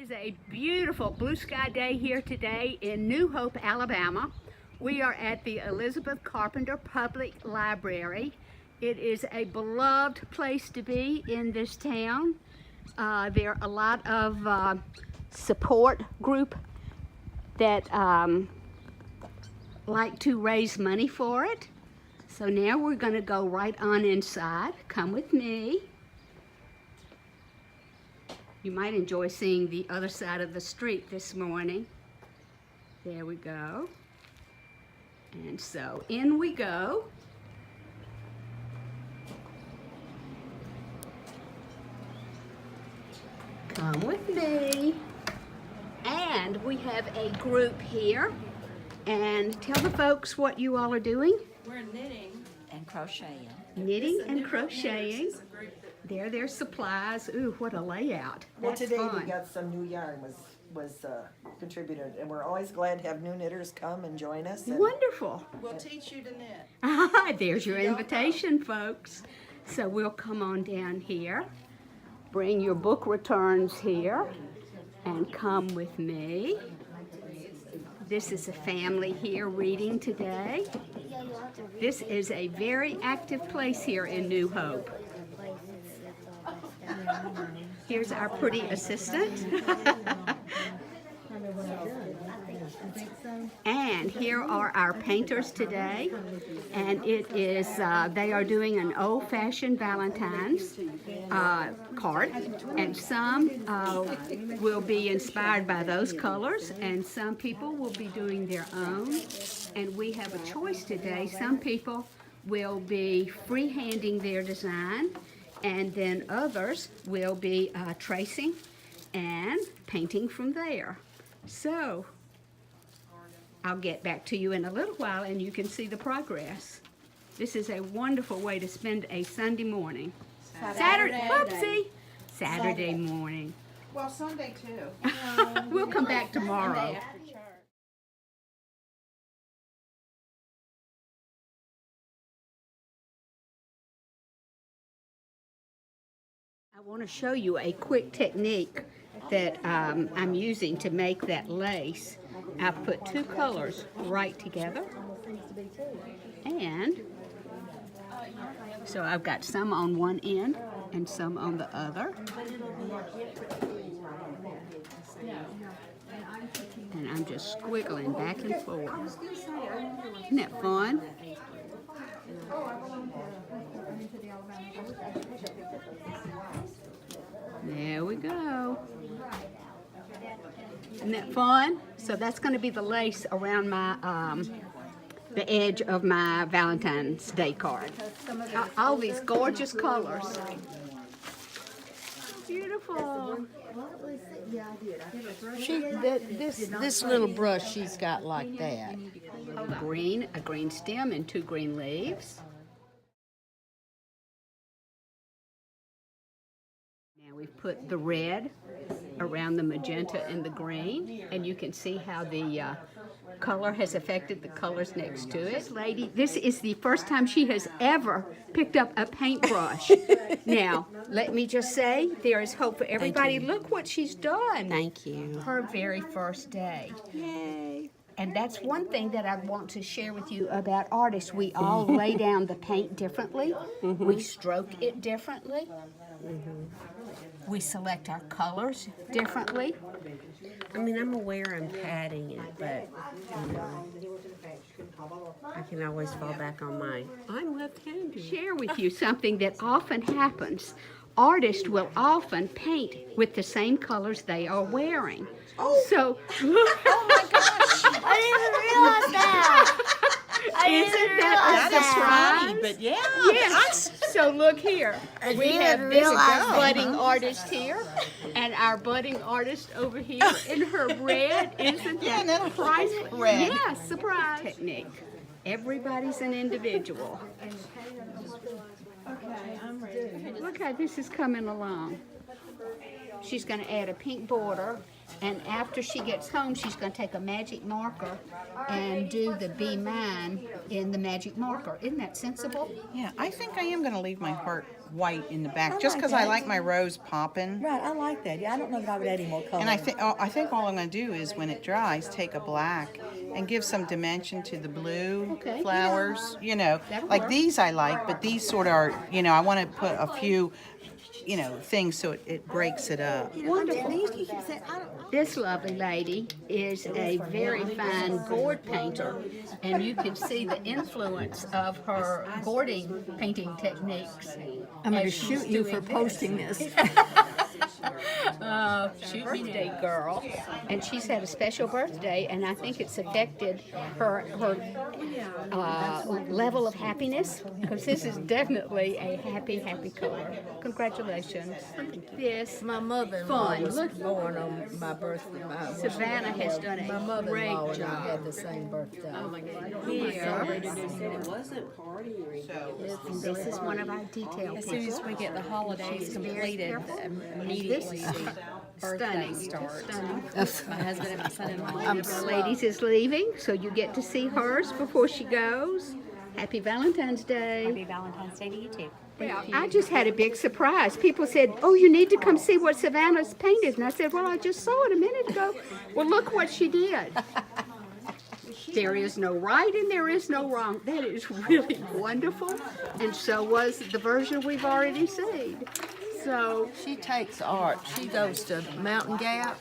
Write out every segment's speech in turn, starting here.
is a beautiful blue sky day here today in New Hope, Alabama. We are at the Elizabeth Carpenter Public Library. It is a beloved place to be in this town. There are a lot of support group that like to raise money for it. So now we're going to go right on inside. Come with me. You might enjoy seeing the other side of the street this morning. There we go. And so in we go. Come with me. And we have a group here. And tell the folks what you all are doing. We're knitting and crocheting. Knitting and crocheting. There are their supplies. Ooh, what a layout. Well, That's today fun. we got some new yarn was contributed, and we're always glad to have new knitters come and join us. And Wonderful. We'll teach you to knit. Ah, there's your invitation, folks. So we'll come on down here. Bring your book returns here and come with me. This is a family here reading today. This is a very active place here in New Hope. Here's our pretty assistant. And here are our painters today. And it is, they are doing an Old Fashioned Valentine's card. And some will be inspired by those colors. And some people will be doing their own. And we have a choice today. Some people will be freehanding their design. And then others will be tracing and painting from there. So I'll get back to you in a little while and you can see the progress. This is a wonderful way to spend a Sunday morning. Saturday morning. Well, Sunday too. We'll come back tomorrow. I want to show you a quick technique that I'm using to make that lace. I put two colors right together, and so I've got some on one end and some on the other. And I'm just squiggling back and forth. Isn't that fun? There we go. Isn't that fun? So that's going to be the lace around my the edge of my Valentine's Day card. All these gorgeous colors. Beautiful. This little brush she's got like that. A green stem and two green leaves. Now we've put the red around the magenta and the green, and you can see how the color has affected the colors next to it. This lady, this is the first time she has ever picked up a paintbrush. Now, let me just say, there is hope for everybody. Look what she's done. Thank you. Her very first day. Yay. And that's one thing that I want to share with you about artists. We all lay down the paint differently. We stroke it differently. We select our colors differently. I mean, I'm aware I'm padding it, but I can always fall back on mine. I'm left-handed. Share with you something that often happens. Artists will often paint with the same colors they are wearing. Oh. So, Oh my gosh! I didn't realize that. isn't that a surprise? Funny, but yeah. Yes. So look here. We have didn't this realize budding artist here, and our budding artist over here in her red. Isn't that little priceless? red. Yes, surprise technique. Everybody's an individual. Okay, I'm ready. Look how this is coming along. She's going to add a pink border And after she gets home, she's going to take a magic marker and do the Be Mine in the magic marker. Isn't that sensible? Yeah, I think I am going to leave my heart white in the back, just like because I that. like my rose popping. Right, I like that. Yeah, I don't know that I would add any more color. And I think all I'm going to do is when it dries, take a black and give some dimension to the blue Okay. flowers. You know, That'll like work. these I like, but these sort of are. You know, I want to put a few, you know, things so it breaks it up. Wonderful. You keep saying, I don't. This lovely lady is a very fine gourd painter, and you can see the influence of her gourding painting techniques. I'm going to as she's shoot you for doing posting this. Shoot me, day girl. And she's had a special birthday, and I think it's affected her level of happiness, because this is definitely a happy color. Congratulations. This My mother-in-law Fun. was Look. born on my birthday. Savannah has done My a mother-in-law great and I job. had the same birthday. Here, this is one of our detail As soon people. as we get the holidays completed, immediately the birthday starts. My husband and my son-in-law. The ladies is leaving, so you get to see hers before she goes. Happy Valentine's Day. Happy Valentine's Day to you too. I just had a big surprise. People said, "Oh, you need to come see what Savannah's painted." And I said, "Well, I just saw it a minute ago." Well, look what she did. There is no right and there is no wrong. That is really wonderful. And so was the version we've already seen. So, She takes art. She goes to Mountain Gap.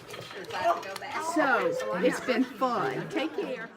so it's been fun. Take care.